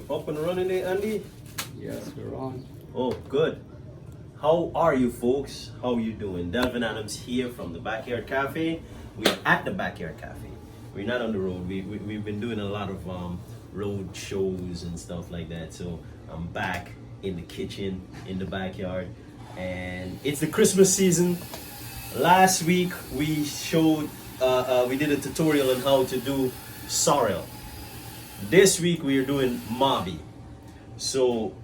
up and running there, Andy? Yes, we're on. Oh, good. How are you, folks? How you doing? Delvin Adams here from the Backyard Cafe. We're at the Backyard Cafe. We're not on the road. We've been doing a lot of road shows and stuff like that. So I'm back in the kitchen, in the backyard. And it's the Christmas season. Last week we showed, we did a tutorial on how to do sorrel. This week we are doing mauby. So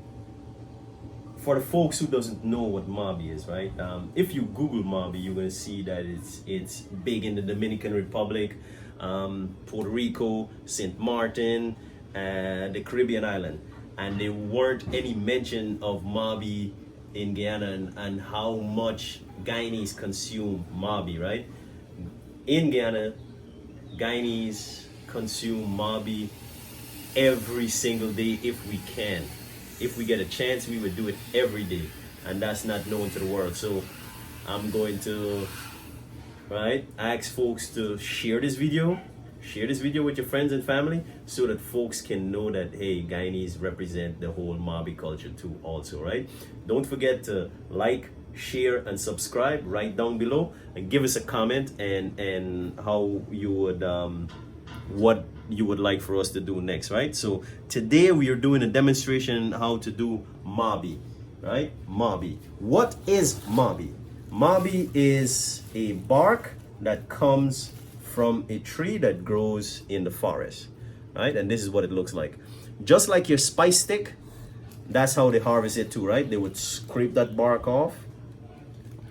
for the folks who doesn't know what mauby is, right? If you Google mauby, you're gonna see that it's big in the Dominican Republic, Puerto Rico, St. Martin, and the Caribbean island. And there weren't any mention of mauby in Guyana and how much Guyanese consume mauby, right? In Guyana, Guyanese consume mauby every single day if we can. If we get a chance, we would do it every day, and that's not known to the world. So I'm going to ask folks to share this video with your friends and family, so that folks can know that, hey, Guyanese represent the whole mauby culture too also, right? Don't forget to like, share, and subscribe right down below, and give us a comment and how you would what you would like for us to do next, right? So today we are doing a demonstration how to do mauby, right? Mauby. What is mauby? Mauby is a bark that comes from a tree that grows in the forest, right? And this is what it looks like. Just like your spice stick, that's how they harvest it too, right? They would scrape that bark off,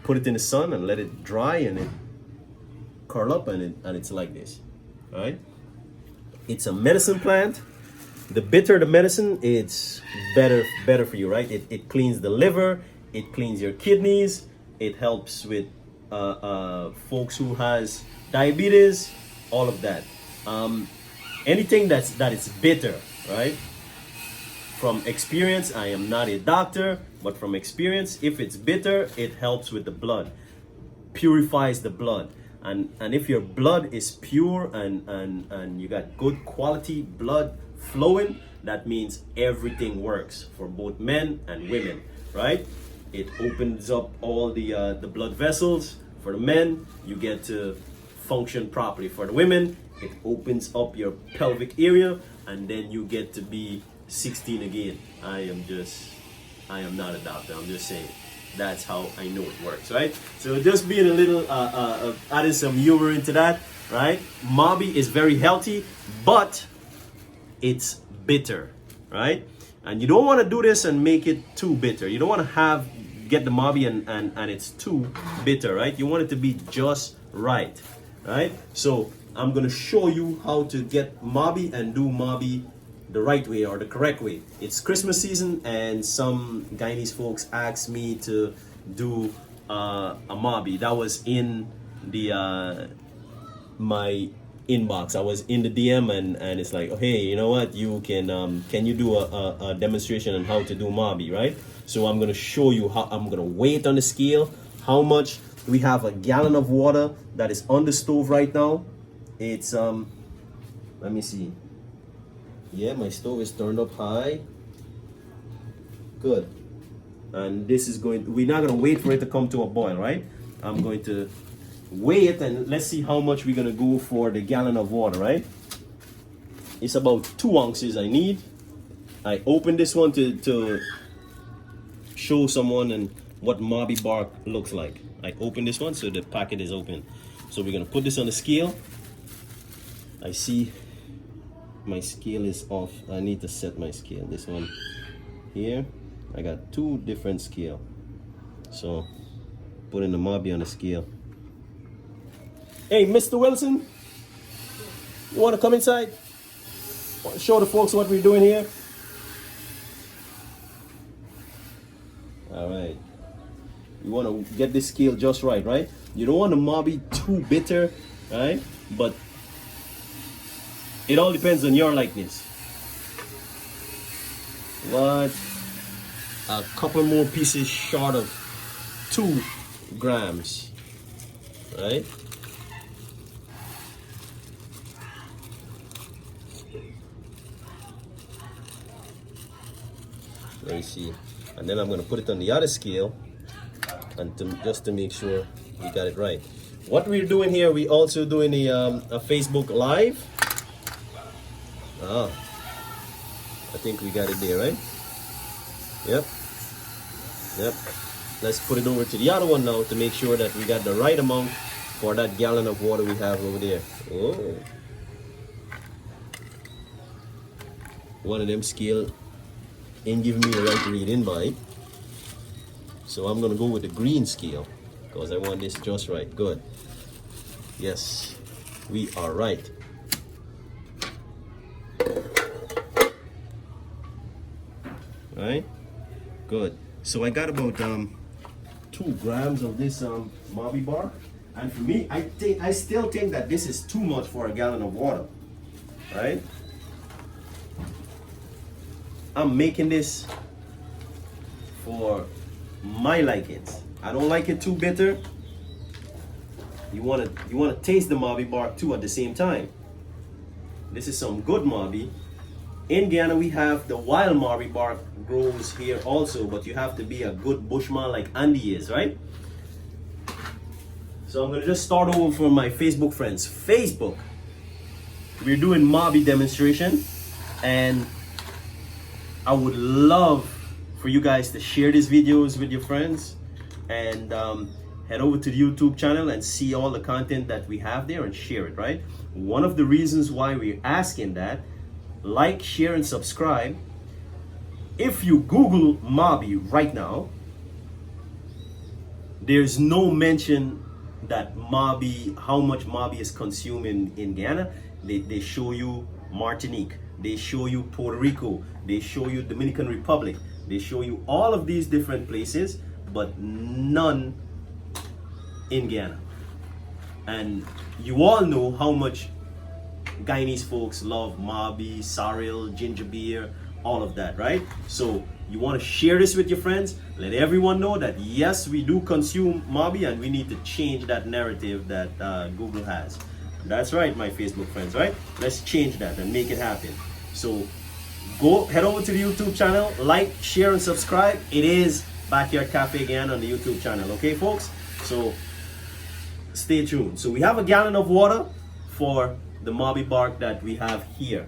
put it in the sun and let it dry, and it curl up, and it's like this, right? It's a medicine plant. The bitter the medicine, it's better for you, right? It cleans the liver, it cleans your kidneys, it helps with folks who has diabetes, all of that. Anything that is bitter, right? From experience, I am not a doctor, but from experience, if it's bitter, it helps with the blood, purifies the blood. And if your blood is pure and you got good quality blood flowing, that means everything works for both men and women, right? It opens up all the blood vessels. For the men, you get to function properly. For the women, it opens up your pelvic area, and then you get to be 16 again. I am not a doctor, I'm just saying. That's how I know it works, right? So just being a little, adding some humor into that, right? Mauby is very healthy, but it's bitter, right? And you don't want to do this and make it too bitter. You don't want to get the mauby and it's too bitter, right? You want it to be just right, right? So I'm going to show you how to get mauby and do mauby the right way or the correct way. It's Christmas season, and some Guyanese folks asked me to do a mauby. That was in the my inbox. I was in the DM, and it's like, oh, hey, you know what? You can you do a demonstration on how to do mauby, right? So I'm gonna show you how. I'm gonna weigh it on the scale. How much? We have a gallon of water that is on the stove right now. It's let me see. Yeah, my stove is turned up high. Good. And this is we're not gonna wait for it to come to a boil, right? I'm going to weigh it, and let's see how much we're gonna go for the gallon of water, right? It's about 2 ounces I need. I opened this one to show someone and what mauby bark looks like. I opened this one, so the packet is open. So we're gonna put this on the scale. I see my scale is off. I need to set my scale. This one here, I got 2 different scale. So putting the mauby on the scale. Hey, Mr. Wilson, you want to come inside? Show the folks what we're doing here. All right. You want to get this scale just right, right? You don't want the mauby too bitter, right? But it all depends on your likeness. What? A couple more pieces short of 2 grams, right? Let me see. And then I'm gonna put it on the other scale, and just to make sure we got it right. What we're doing here, we also doing a Facebook Live. Ah, I think we got it there, right? Yep. Yep. Let's put it over to the other one now to make sure that we got the right amount for that gallon of water we have over there. Oh. One of them scale ain't giving me the right reading by. So I'm gonna go with the green scale because I want this just right. Good. Yes, we are right. Right? Good. So I got about 2 grams of this mauby bark, and for me, I still think that this is too much for a gallon of water. Right? I'm making this for my likings. I don't like it too bitter. You wanna taste the mauby bark too at the same time. This is some good mauby. In Guyana, we have the wild mauby bark grows here also, but you have to be a good bushman like Andy is, right? So I'm gonna just start over for my Facebook friends. Facebook, we're doing mauby demonstration, and I would love for you guys to share these videos with your friends, and head over to the YouTube channel and see all the content that we have there and share it, right? One of the reasons why we're asking that, like, share, and subscribe. If you Google mauby right now, there's no mention that mauby, how much mauby is consumed in Guyana. They show you Martinique, they show you Puerto Rico, they show you Dominican Republic, they show you all of these different places, but none in Guyana. And you all know how much Guyanese folks love mauby, sorrel, ginger beer, all of that, right? So you want to share this with your friends, let everyone know that yes, we do consume mauby, and we need to change that narrative that Google has. That's right, my Facebook friends, right? Let's change that and make it happen. So go head over to the YouTube channel, like, share, and subscribe. It is Backyard Cafe again on the YouTube channel, okay folks? So stay tuned. So we have a gallon of water for the mauby bark that we have here,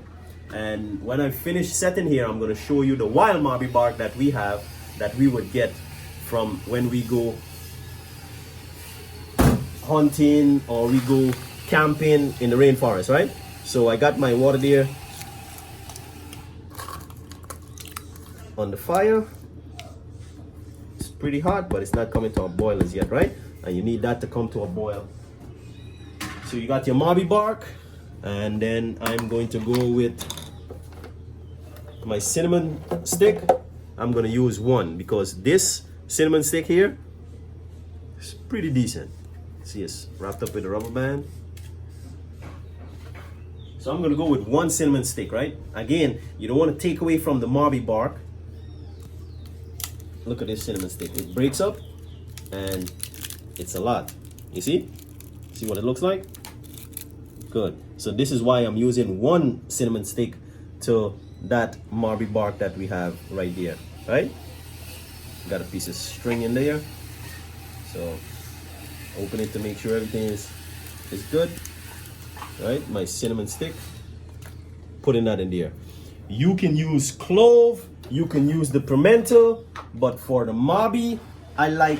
and when I finish setting here, I'm going to show you the wild mauby bark that we have, that we would get from when we go hunting or we go camping in the rainforest, right? So I got my water there on the fire. It's pretty hot, but it's not coming to a boil as yet, right? And you need that to come to a boil. So you got your mauby bark, and then I'm going to go with my cinnamon stick. I'm going to use one because this cinnamon stick here is pretty decent. See, it's wrapped up with a rubber band. So I'm going to go with one cinnamon stick, right? Again, you don't want to take away from the mauby bark. Look at this cinnamon stick. It breaks up and it's a lot. You see? See what it looks like? Good. So this is why I'm using one cinnamon stick to that mauby bark that we have right there, right? Got a piece of string in there. So open it to make sure everything is good. Right? My cinnamon stick. Putting that in there. You can use clove, you can use the pimento, but for the mauby, I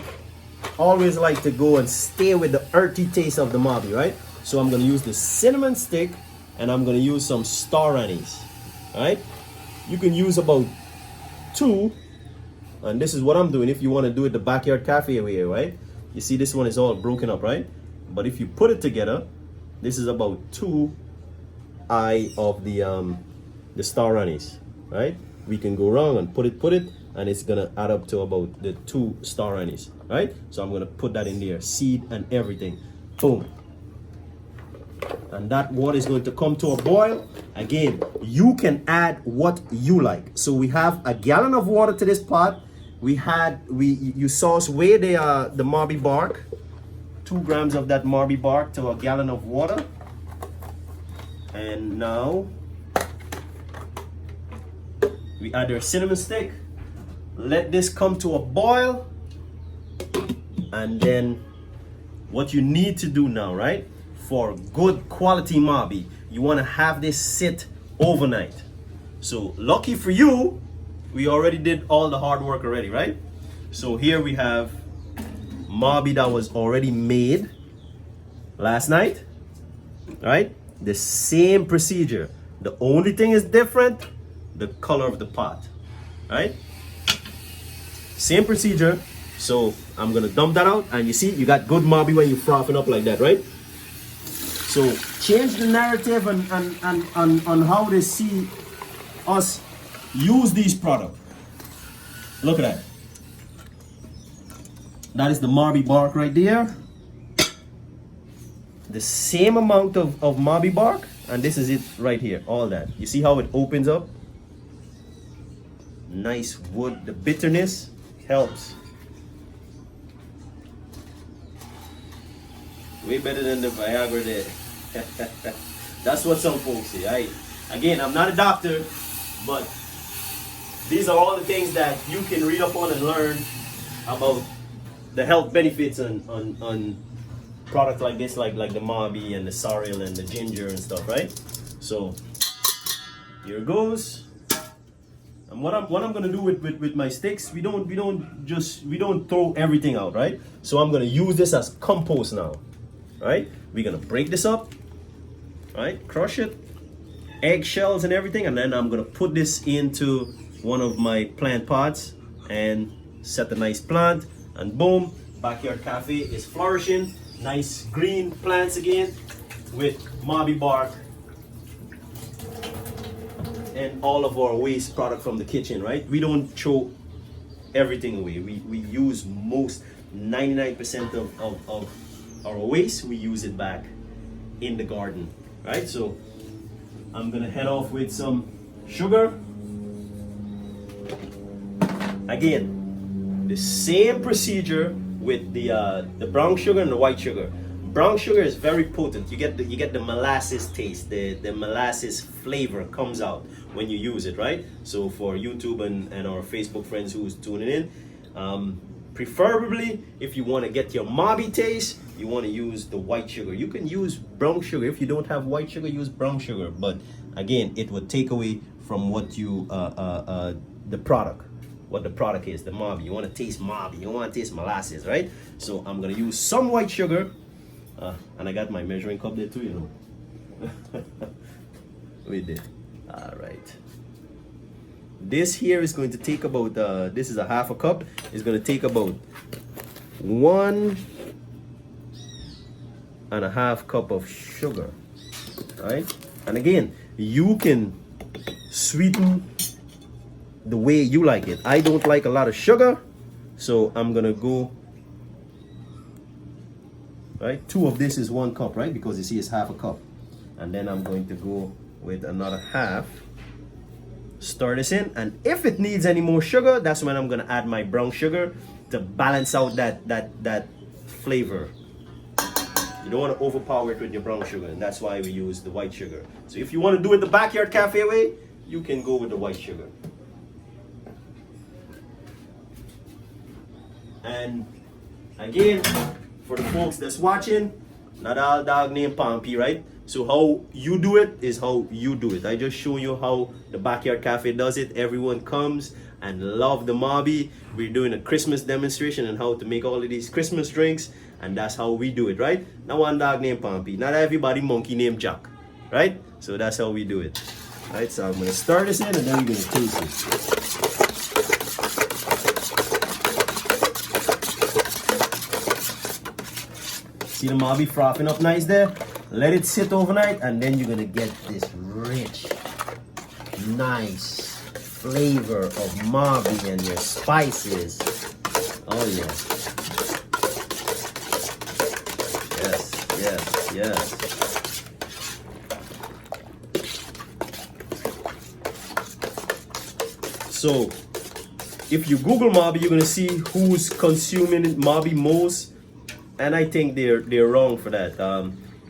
always like to go and stay with the earthy taste of the mauby, right? So I'm going to use the cinnamon stick, and I'm going to use some star anise, right? You can use about 2, and this is what I'm doing if you want to do it the backyard cafe way, right? You see this one is all broken up, right? But if you put it together, this is about 2 eye of the star anise, right? We can go wrong and put it, and it's gonna add up to about the 2 star anise, right? So I'm gonna put that in there, seed and everything, boom. And that water is going to come to a boil. Again, you can add what you like. So we have a gallon of water to this pot. You saw us weigh the mauby bark, 2 grams of that mauby bark to a gallon of water. And now we add our cinnamon stick, let this come to a boil, and then what you need to do now, right? For good quality mauby, you want to have this sit overnight. So lucky for you, we already did all the hard work already, right? So here we have mauby that was already made last night, right? The same procedure. The only thing is different, the color of the pot, right? Same procedure. So I'm gonna dump that out, and you see you got good mauby when you frothing up like that, right? So change the narrative on how they see us use these products. Look at that. That is the mauby bark right there. The same amount of mauby bark, and this is it right here, all that. You see how it opens up? Nice wood. The bitterness helps. Way better than the Viagra there. That's what some folks say. Again, I'm not a doctor, but these are all the things that you can read up on and learn about the health benefits on products like this, like the mauby and the sorrel and the ginger and stuff, right? So here goes. And what I'm gonna do with my sticks, we don't throw everything out, right? So I'm gonna use this as compost now, right? We're gonna break this up, right? Crush it, eggshells and everything, and then I'm gonna put this into one of my plant pots and set a nice plant, and boom, Backyard Cafe is flourishing. Nice green plants again with mauby bark and all of our waste product from the kitchen, right? We don't throw everything away. We use most 99% of our waste, we use it back in the garden, right? So I'm gonna head off with some sugar. Again, the same procedure with the brown sugar and the white sugar. Brown sugar is very potent. You get the molasses taste, the molasses flavor comes out when you use it, right? So for YouTube and our Facebook friends who's tuning in, preferably if you want to get your mauby taste, you want to use the white sugar. You can use brown sugar. If you don't have white sugar, use brown sugar. But again, it would take away from what you the product. What the product is, the mauby. You want to taste mauby, you don't want to taste molasses, right? So I'm gonna use some white sugar, and I got my measuring cup there too, you know. We did. All right. This here is going to take about, this is a half a cup. It's going to take about 1.5 cup of sugar, right? And again, you can sweeten the way you like it. I don't like a lot of sugar, so I'm gonna go, right? 2 of this is 1 cup, right? Because you see it's half a cup. And then I'm going to go with another half. Stir this in, and if it needs any more sugar, that's when I'm gonna add my brown sugar to balance out that flavor. You don't want to overpower it with your brown sugar, and that's why we use the white sugar. So if you want to do it the Backyard Cafe way, you can go with the white sugar. And again, for the folks that's watching, not all dog named Pompey, right? So how you do it is how you do it. I just show you how the Backyard Cafe does it. Everyone comes and love the mauby. We're doing a Christmas demonstration on how to make all of these Christmas drinks, and that's how we do it, right? Not one dog named Pompey, not everybody monkey named Jack, right? So that's how we do it, right? So I'm gonna stir this in, and then we're gonna taste it. See the mauby frothing up nice there? Let it sit overnight, and then you're gonna get this rich, nice flavor of mauby and your spices. Oh yeah. Yes, yes, yes. So if you Google mauby, you're gonna see who's consuming mauby most, and I think they're wrong for that.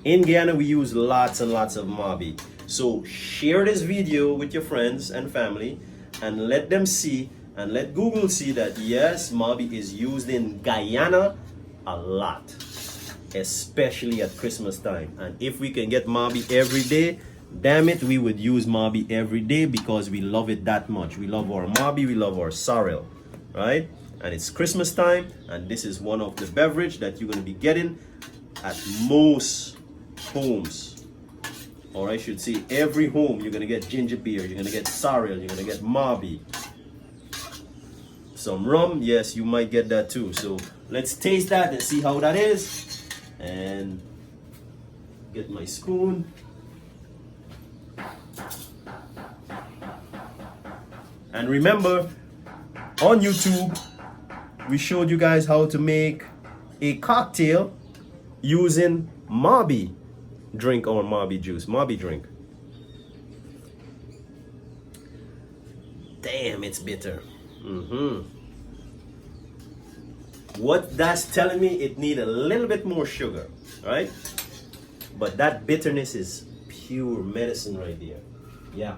In Guyana, we use lots and lots of mauby. So share this video with your friends and family and let them see and let Google see that yes, mauby is used in Guyana a lot, especially at Christmas time. And if we can get mauby every day, damn it, we would use mauby every day because we love it that much. We love our mauby, we love our sorrel, right? And it's Christmas time, and this is one of the beverage that you're going to be getting at most homes, or I should say every home. You're going to get ginger beer, you're going to get sorrel, you're going to get mauby, some rum. Yes, you might get that too. So let's taste that and see how that is, and get my spoon. And remember, on YouTube we showed you guys how to make a cocktail using mauby drink or mauby juice, mauby drink. Damn, it's bitter. What that's telling me, it need a little bit more sugar, right? But that bitterness is pure medicine right there. Yeah,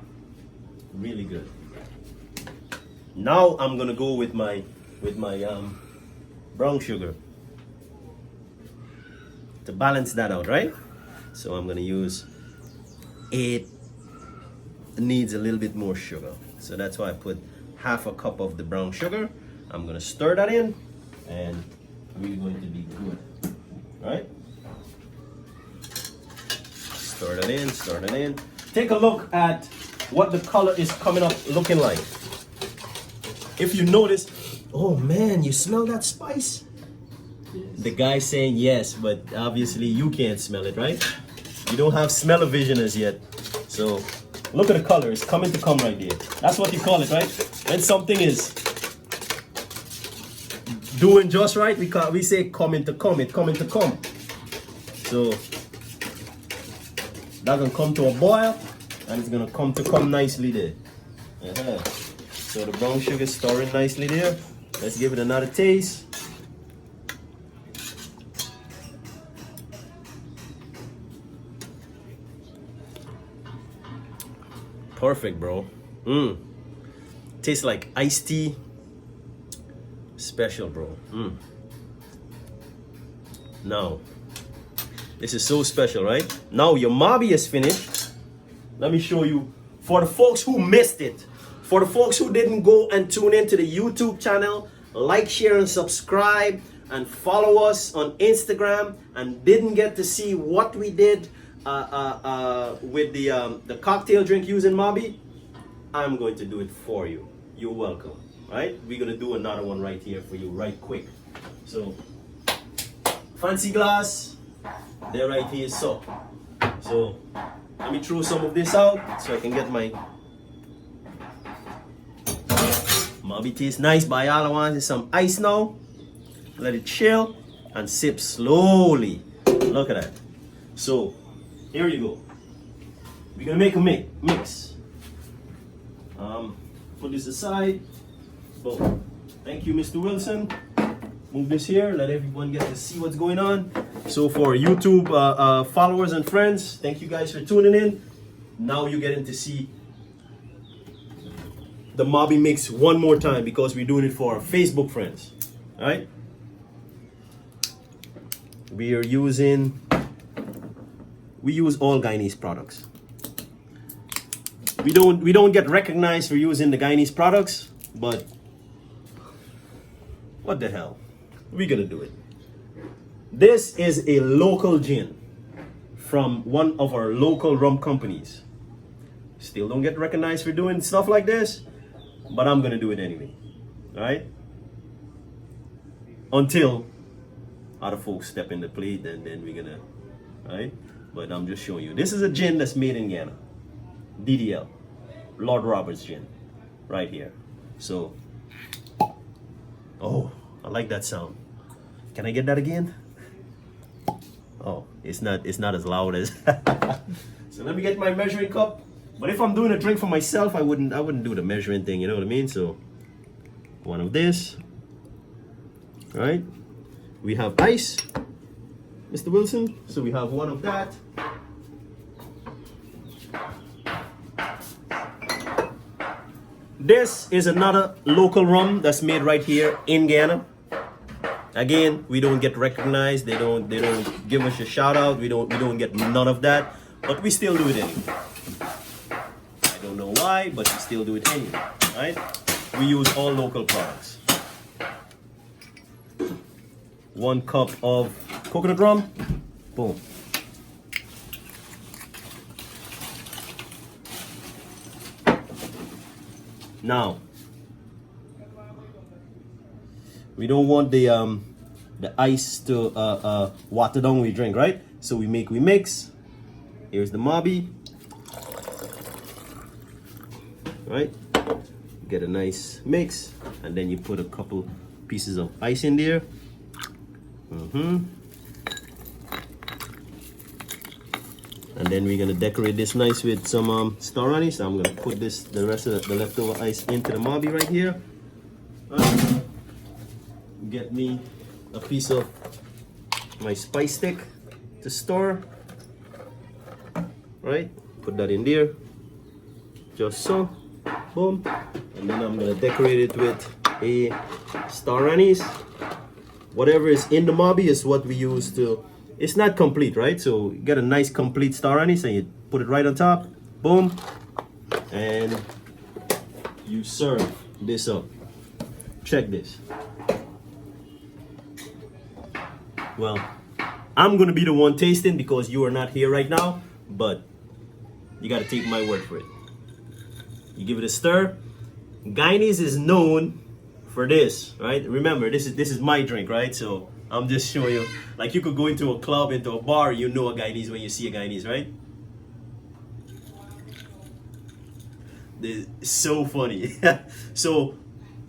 really good. Now I'm gonna go with my brown sugar to balance that out, right? So I'm gonna use, it needs a little bit more sugar, so that's why I put half a cup of the brown sugar. I'm gonna stir that in, and we're going to be good, right? Stir that in, stir that in. Take a look at what the color is coming up looking like. If you notice, oh man, you smell that spice? Yes. The guy saying yes, but obviously you can't smell it, right? You don't have smell-o-vision as yet. So look at the color, it's coming to come right there. That's what you call it, right? When something is doing just right, we say coming to come, it coming to come. So that's gonna come to a boil, and it's gonna come nicely there. So the brown sugar is stirring nicely there. Let's give it another taste. Perfect, bro. Tastes like iced tea. Special, bro. Now, this is so special, right? Now your mauby is finished. Let me show you, for the folks who missed it, for the folks who didn't go and tune into the YouTube channel, like, share, and subscribe, and follow us on Instagram, and didn't get to see what we did with the cocktail drink using mauby, I'm going to do it for you. You're welcome, right? We're gonna do another one right here for you, right quick. So, fancy glass, there right here, so let me throw some of this out so I can get my mauby. Tastes nice, but all I want is some ice now. Let it chill and sip slowly. Look at that. So here you go. We're gonna make a mix. Put this aside. Boom. Thank you, Mr. Wilson. Move this here. Let everyone get to see what's going on. So for YouTube followers and friends, thank you guys for tuning in. Now you're getting to see the mauby mix one more time because we're doing it for our Facebook friends. All right. We use all Guyanese products. We don't get recognized for using the Guyanese products, but what the hell? We're gonna do it. This is a local gin from one of our local rum companies. Still don't get recognized for doing stuff like this, but I'm gonna do it anyway. All right? Until other folks step in the plate, and then we're gonna, right? But I'm just showing you. This is a gin that's made in Guyana. DDL, Lord Roberts gin, right here. So, oh, I like that sound. Can I get that again? Oh, it's not as loud as. So let me get my measuring cup. But if I'm doing a drink for myself, I wouldn't do the measuring thing. You know what I mean? So, one of this. All right. We have ice, Mr. Wilson. So we have one of that. This is another local rum that's made right here in Guyana. Again, we don't get recognized. They don't give us a shout out. We don't get none of that. But we still do it anyway. I don't know why, but we still do it anyway. Right? We use all local products. 1 cup of coconut rum. Boom. Now, we don't want the ice to water down we drink, right? So we mix. Here's the mauby. Right? Get a nice mix, and then you put a couple pieces of ice in there. And then we're gonna decorate this nice with some star anise. So I'm gonna put the rest of the leftover ice into the mauby right here. Get me a piece of my spice stick to stir. Right, put that in there, just so, boom. And then I'm gonna decorate it with a star anise. Whatever is in the mauby is what we use to. It's not complete, right? So you get a nice complete star anise and you put it right on top, boom, and you serve this up. Check this. Well, I'm gonna be the one tasting because you are not here right now, but you gotta take my word for it. You give it a stir. Guyanese is known for this, right? Remember, this is my drink, right? So I'm just showing you. Like, you could go into a club, into a bar, you know a Guyanese when you see a Guyanese, right? This is so funny. So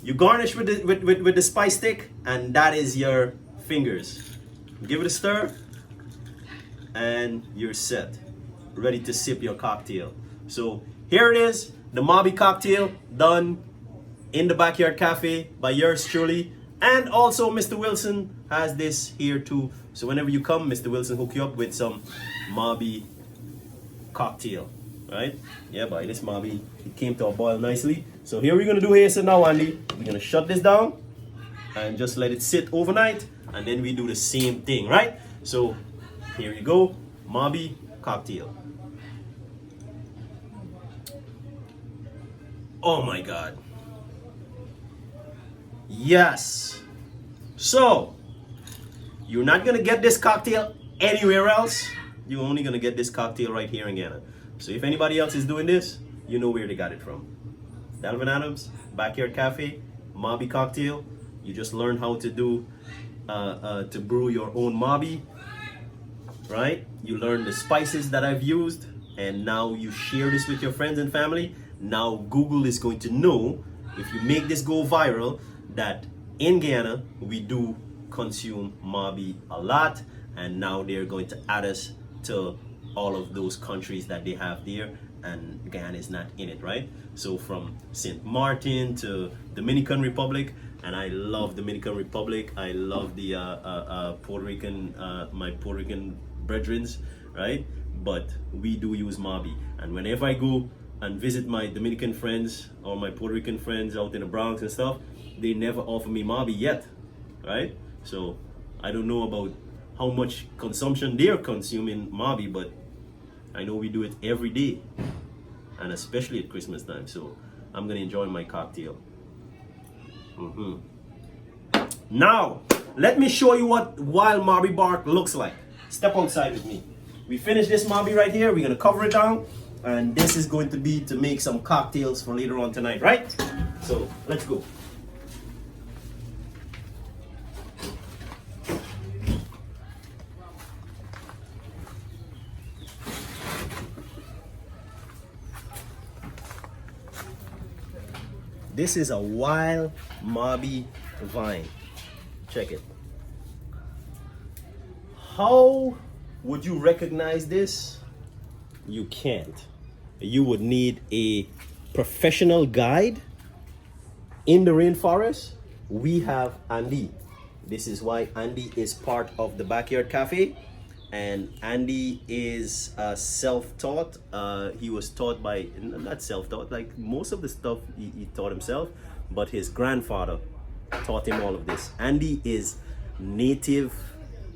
you garnish with the spice stick, and that is your fingers. Give it a stir, and you're set, ready to sip your cocktail. So here it is, the mauby cocktail done in the Backyard Cafe by yours truly. And also Mr. Wilson has this here too. So whenever you come, Mr. Wilson hook you up with some mauby cocktail, right? Yeah, boy, this mauby, it came to a boil nicely. So here we're gonna do here, so now Andy, we're gonna shut this down and just let it sit overnight, and then we do the same thing, right? So here you go, mauby cocktail. Oh my God. Yes. So you're not gonna get this cocktail anywhere else. You're only gonna get this cocktail right here in Guyana. So if anybody else is doing this, you know where they got it from. Delvin Adams, Backyard Cafe, mauby cocktail. You just learn how to do to brew your own mauby, right? You learn the spices that I've used, and now you share this with your friends and family. Now Google is going to know, if you make this go viral, that in Guyana we do consume mauby a lot, and now they're going to add us to all of those countries that they have there, and Guyana is not in it, right? So from St. Martin to Dominican Republic, and I love Dominican Republic. I love the Puerto Rican, my Puerto Rican brethrens, right? But we do use mauby, and whenever I go and visit my Dominican friends or my Puerto Rican friends out in the Bronx and stuff, they never offer me mauby yet, right? So I don't know about how much consumption they're consuming mauby, but I know we do it every day, and especially at Christmas time. So I'm gonna enjoy my cocktail. Now let me show you what wild mauby bark looks like. Step outside with me. We finished this mauby right here. We're gonna cover it down, and this is going to be to make some cocktails for later on tonight, right? So let's go. This is a wild mauby vine. Check it. How would you recognize this? You can't. You would need a professional guide in the rainforest. We have Andy. This is why Andy is part of the Backyard Cafe, And Andy is self-taught. He was taught by, not self-taught, like most of the stuff he taught himself, but his grandfather taught him all of this. Andy is native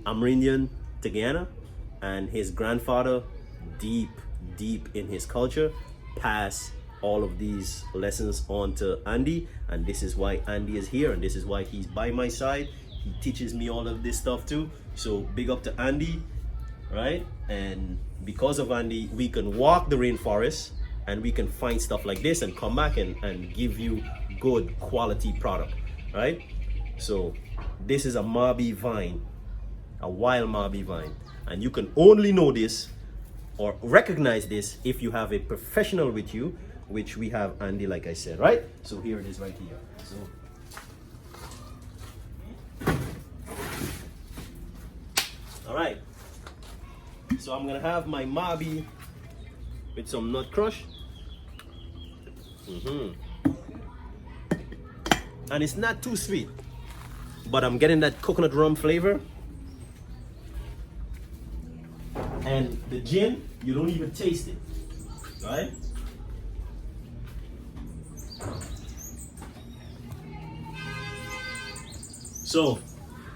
Amerindian to Guyana, and his grandfather, deep in his culture, passed all of these lessons on to Andy, and this is why Andy is here, and this is why he's by my side. He teaches me all of this stuff too. So big up to Andy, right? And because of Andy, we can walk the rainforest and we can find stuff like this and come back and give you good quality product, right? So this is a mauby vine, a wild mauby vine, and you can only know this or recognize this if you have a professional with you, which we have Andy, like I said, right? So here it is right here. So all right, so I'm gonna have my mauby with some nut crush. And it's not too sweet, but I'm getting that coconut rum flavor. And the gin, you don't even taste it, right? So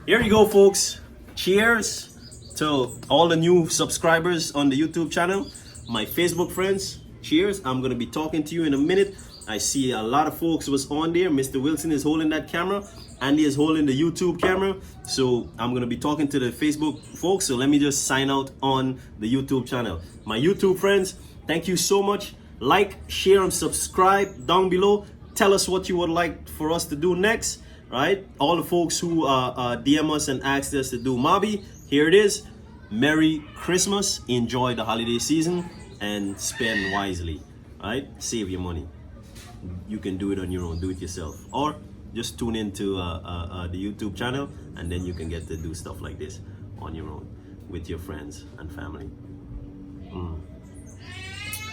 here you go, folks. Cheers to all the new subscribers on the YouTube channel. My Facebook friends, cheers. I'm gonna be talking to you in a minute. I see a lot of folks was on there. Mr. Wilson is holding that camera. Andy is holding the YouTube camera. So I'm gonna be talking to the Facebook folks. So let me just sign out on the YouTube channel. My YouTube friends, thank you so much. Like, share, and subscribe down below. Tell us what you would like for us to do next, right? All the folks who DM us and asked us to do mauby, here it is. Merry Christmas. Enjoy the holiday season and spend wisely, right? Save your money. You can do it on your own, do it yourself, or just tune into the YouTube channel, and then you can get to do stuff like this on your own with your friends and family.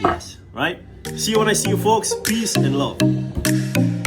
Yes, right? See you when I see you, folks. Peace and love.